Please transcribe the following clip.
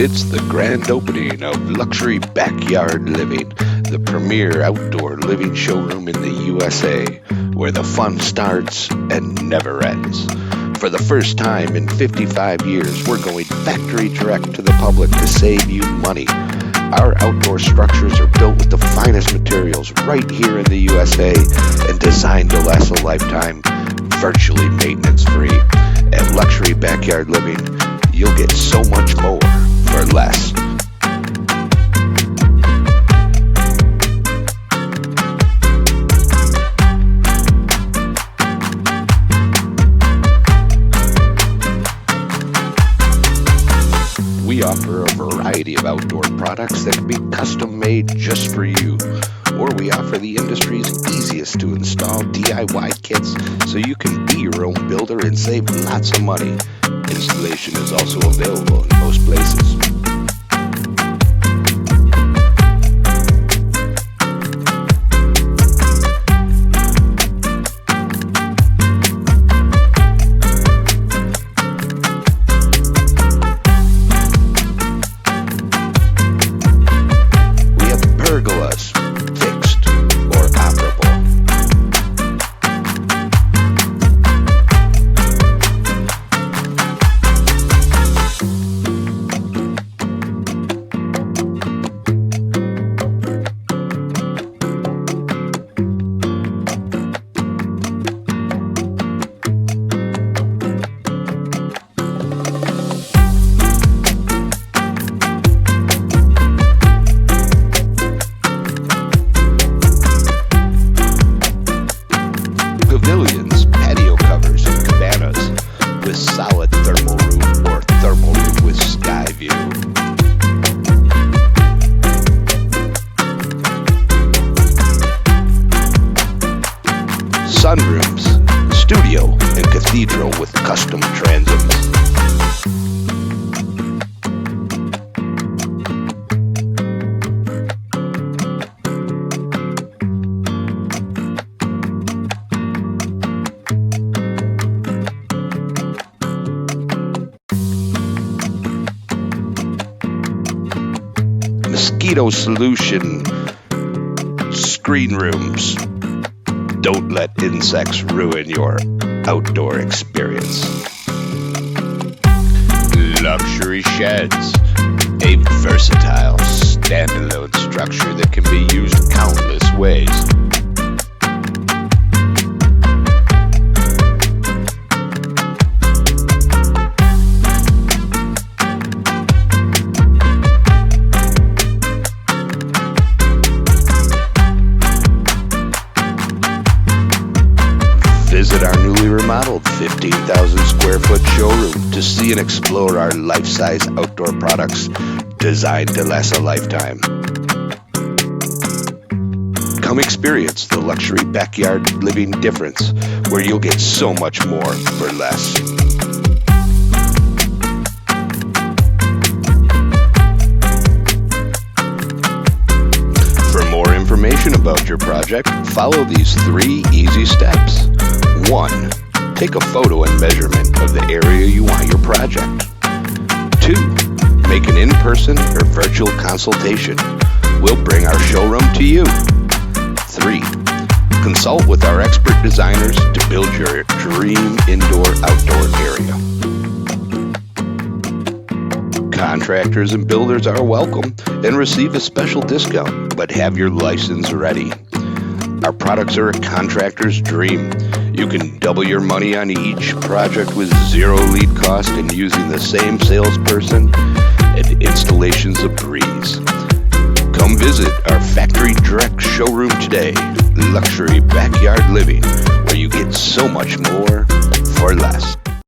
It's the grand opening of Luxury Backyard Living, the premier outdoor living showroom in the USA, where the fun starts and never ends. For the first time in 55 years, we're going factory direct to the public to save you money. Our outdoor structures are built with the finest materials right here in the USA and designed to last a lifetime, virtually maintenance-free. At Luxury Backyard Living, you'll get so much more for less. We offer a variety of outdoor products that can be custom made just for you. Or we offer the industry's easiest to install DIY kits so you can be your own builder and save lots of money. Installation is also available in most places. We have pergolas, fixed or operable. Pavilions, patio covers, and cabanas with solid thermal roof or thermal roof with sky view. Sunrooms, studio, and cathedral with custom transoms. Mosquito solution screen rooms. Don't let insects ruin your outdoor experience. Luxury sheds. A versatile standalone structure that can be used countless ways. Visit our newly remodeled 15,000 square foot showroom to see and explore our life-size outdoor products designed to last a lifetime. Come experience the Luxury Backyard Living difference, where you'll get so much more for less. For more information about your project, follow these 3 easy steps. 1. Take a photo and measurement of the area you want your project. 2. Make an in-person or virtual consultation. We'll bring our showroom to you. 3. Consult with our expert designers to build your dream indoor-outdoor area. Contractors and builders are welcome and receive a special discount, but have your license ready. Our products are a contractor's dream. You can double your money on each project with 0 lead cost and using the same salesperson, and installation's a breeze. Come visit our factory direct showroom today, Luxury Backyard Living, where you get so much more for less.